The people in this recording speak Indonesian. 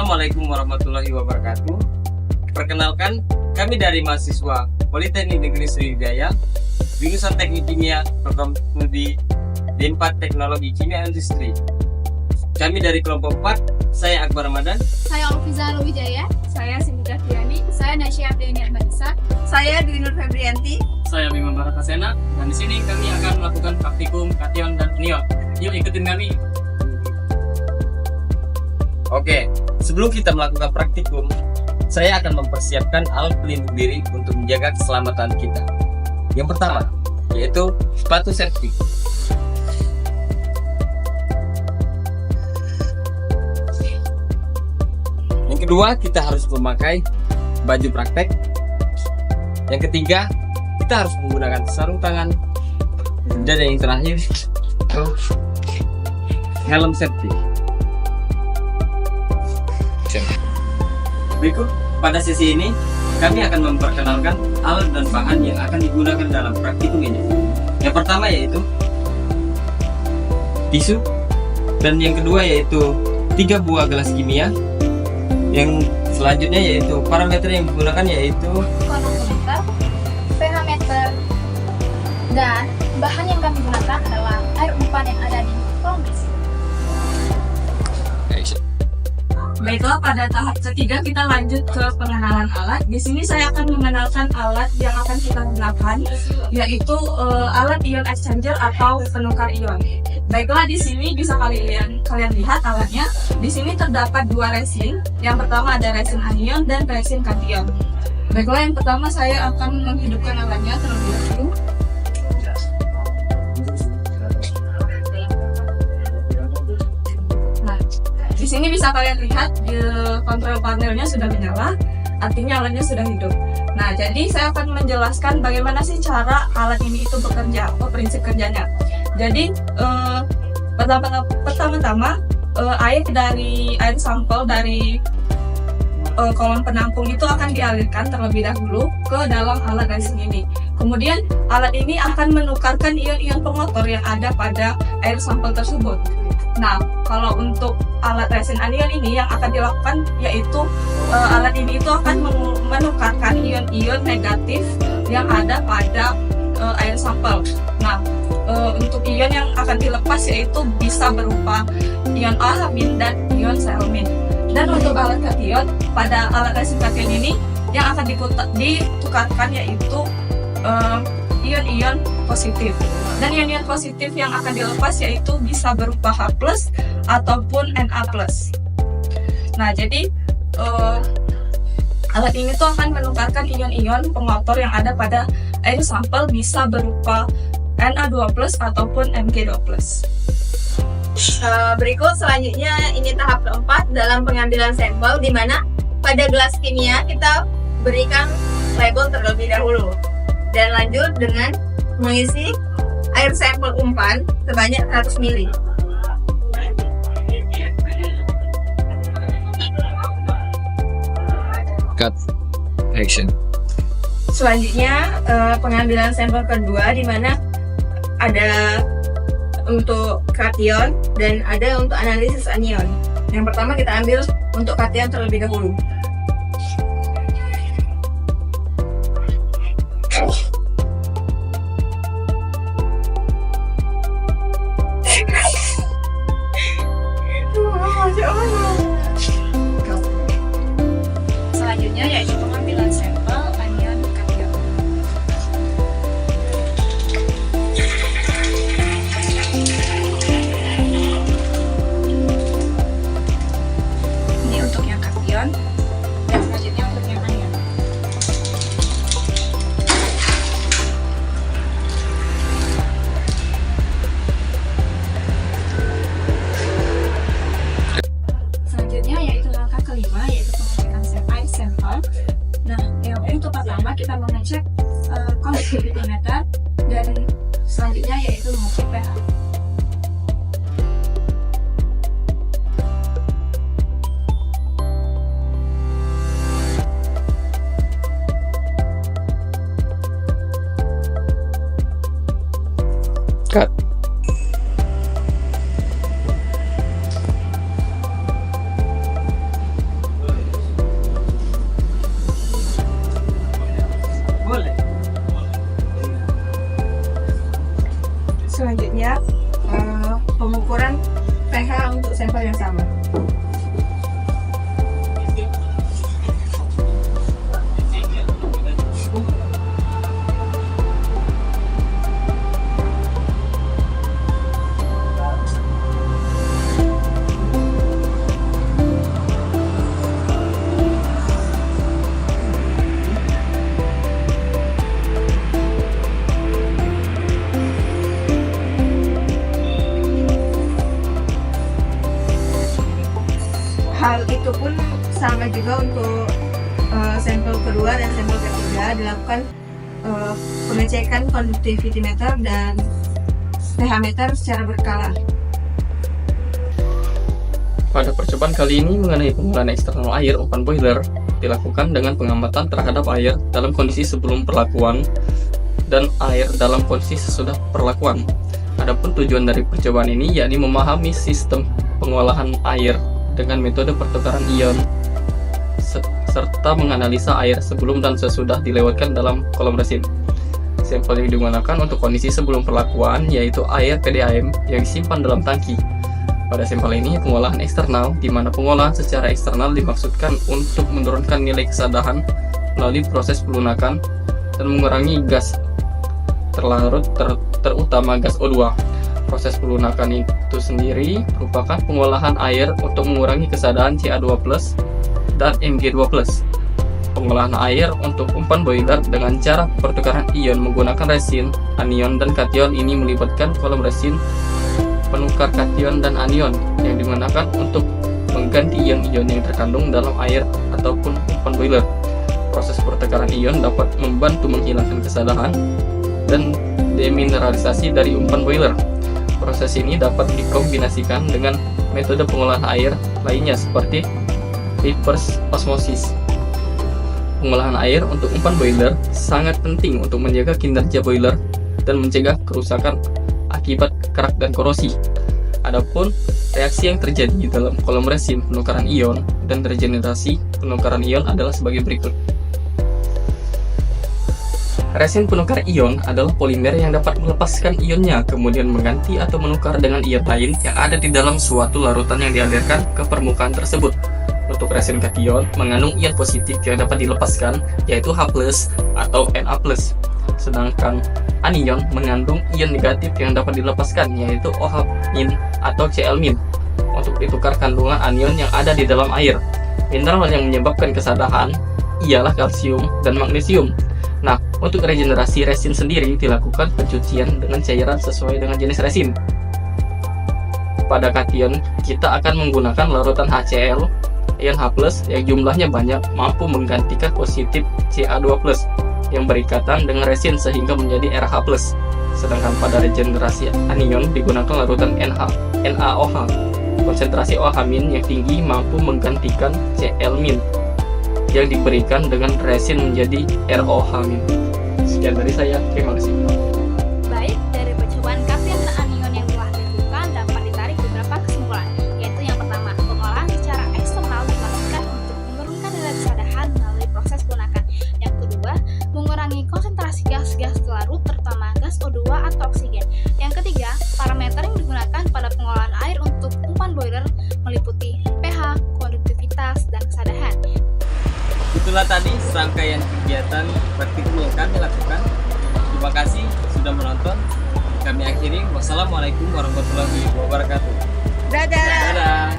Assalamualaikum warahmatullahi wabarakatuh. Perkenalkan, kami dari mahasiswa Politeknik Negeri Sriwijaya, jurusan Teknik Kimia, program studi D4 Teknologi Kimia Industri. Kami dari kelompok 4, saya Akbar Ramadan. Saya Alfiza Wijaya. Saya Sinta Fiani. Saya Nasya Abdeni Ahmadisa. Saya Dwi Nur Febrianti. Saya Bima Barakasena. Dan di sini kami akan melakukan praktikum kation dan anion. Yuk ikutin kami. Oke, sebelum kita melakukan praktikum, saya akan mempersiapkan alat pelindung diri untuk menjaga keselamatan kita. Yang pertama, yaitu sepatu safety. Yang kedua, kita harus memakai baju praktek. Yang ketiga, kita harus menggunakan sarung tangan. Dan yang terakhir, itu helm safety. Berikut pada sesi ini kami akan memperkenalkan alat dan bahan yang akan digunakan dalam praktikum ini. Yang pertama yaitu tisu, dan yang kedua yaitu 3 buah gelas kimia. Yang selanjutnya yaitu parameter yang digunakan yaitu Kronometer, pH meter, dan bahan yang kami gunakan adalah air umpan yang ada di kolom isi. Baiklah, pada tahap ketiga kita lanjut ke pengenalan alat. Di sini saya akan mengenalkan alat yang akan kita gunakan, yaitu alat ion exchanger atau penukar ion. Baiklah, di sini bisa kalian lihat alatnya. Di sini terdapat 2 resin. Yang pertama ada resin anion dan resin kation. Baiklah, yang pertama saya akan menghidupkan alatnya terlebih dahulu. Di sini bisa kalian lihat kontrol panelnya sudah menyala, artinya alatnya sudah hidup. Nah, jadi saya akan menjelaskan bagaimana sih cara alat ini itu bekerja, prinsip kerjanya. Jadi pertama-tama air sampel dari kolom penampung itu akan dialirkan terlebih dahulu ke dalam alat resin ini. Kemudian alat ini akan menukarkan ion-ion pengotor yang ada pada air sampel tersebut. Nah, kalau untuk alat resin anion ini yang akan dilakukan yaitu alat ini itu akan menukarkan ion-ion negatif yang ada pada air sampel. Nah, untuk ion yang akan dilepas yaitu bisa berupa ion alhamin dan ion sehelmin. Dan untuk alat kation, pada alat resin kation ini yang akan ditukarkan yaitu ion-ion positif. Dan ion-ion positif yang akan dilepas yaitu bisa berupa H+ ataupun Na+. Nah, jadi alat ini tuh akan menukarkan ion-ion pengotor yang ada pada air sampel bisa berupa Na2+ ataupun Mg2+. Berikut selanjutnya ini tahap keempat dalam pengambilan sampel, di mana pada gelas kimia kita berikan label terlebih dahulu dan lanjut dengan mengisi air sampel umpan sebanyak 100 ml. cut action. Selanjutnya pengambilan sampel kedua, di mana ada untuk kation dan ada untuk analisis anion. Yang pertama kita ambil untuk kation terlebih dahulu. Selanjutnya yaitu pengambilan sampel anion kation. Ini untuk yang kation, dan selanjutnya untuk yang anion. sampel yang sama. Hal itu pun sama juga untuk sampel kedua dan sampel ketiga, dilakukan pengecekan conductivity meter dan pH meter secara berkala. Pada percobaan kali ini mengenai pengolahan eksternal air umpan boiler dilakukan dengan pengamatan terhadap air dalam kondisi sebelum perlakuan dan air dalam kondisi sesudah perlakuan. Adapun tujuan dari percobaan ini yakni memahami sistem pengolahan air dengan metode pertukaran ion serta menganalisa air sebelum dan sesudah dilewatkan dalam kolom resin. Sampel yang digunakan untuk kondisi sebelum perlakuan yaitu air PDAM yang disimpan dalam tangki. Pada sampel ini pengolahan eksternal, di mana pengolahan secara eksternal dimaksudkan untuk menurunkan nilai kesadahan melalui proses pelunakan dan mengurangi gas terlarut terutama gas O2. Proses pelunakan itu sendiri merupakan pengolahan air untuk mengurangi kesadahan Ca2+ dan Mg2+. Pengolahan air untuk umpan boiler dengan cara pertukaran ion menggunakan resin, anion, dan kation ini melibatkan kolom resin penukar kation dan anion yang digunakan untuk mengganti ion-ion yang terkandung dalam air ataupun umpan boiler. Proses pertukaran ion dapat membantu menghilangkan kesadahan dan demineralisasi dari umpan boiler. Proses ini dapat dikombinasikan dengan metode pengolahan air lainnya seperti reverse osmosis. Pengolahan air untuk umpan boiler sangat penting untuk menjaga kinerja boiler dan mencegah kerusakan akibat kerak dan korosi. Adapun reaksi yang terjadi dalam kolom resin penukaran ion dan regenerasi penukaran ion adalah sebagai berikut. Resin penukar ion adalah polimer yang dapat melepaskan ionnya, kemudian mengganti atau menukar dengan ion lain yang ada di dalam suatu larutan yang dialirkan ke permukaan tersebut. Untuk resin kation mengandung ion positif yang dapat dilepaskan, yaitu H+ atau Na+. Sedangkan anion mengandung ion negatif yang dapat dilepaskan, yaitu OH- atau Cl-. Untuk ditukar kandungan anion yang ada di dalam air. Mineral yang menyebabkan kesadahan ialah kalsium dan magnesium. Nah, untuk regenerasi resin sendiri dilakukan pencucian dengan cairan sesuai dengan jenis resin. Pada kation, kita akan menggunakan larutan HCl, ion H+ yang jumlahnya banyak mampu menggantikan positif Ca2+ yang berikatan dengan resin sehingga menjadi RH+. Sedangkan pada regenerasi anion digunakan larutan NaOH. Konsentrasi OH- yang tinggi mampu menggantikan Cl- yang diberikan dengan resin menjadi ROH-. Sekian dari saya, terima kasih. Baik, dari percobaan kation dan anion yang telah dilakukan dapat ditarik beberapa kesimpulan, yaitu yang pertama, pengolahan secara eksternal dilakukan untuk menurunkan nilai kesadahan melalui proses pelunakan. Yang kedua, mengurangi konsentrasi gas-gas larut terutama gas O2 atau oksigen. Yang ketiga, parameter yang digunakan pada pengolahan air untuk umpan boiler meliputi pH, konduktivitas, dan kesadahan. Itulah tadi serangkaian kegiatan praktikum yang kami lakukan. Terima kasih sudah menonton. Kami akhiri. Wassalamualaikum warahmatullahi wabarakatuh. Dadah! Dadah!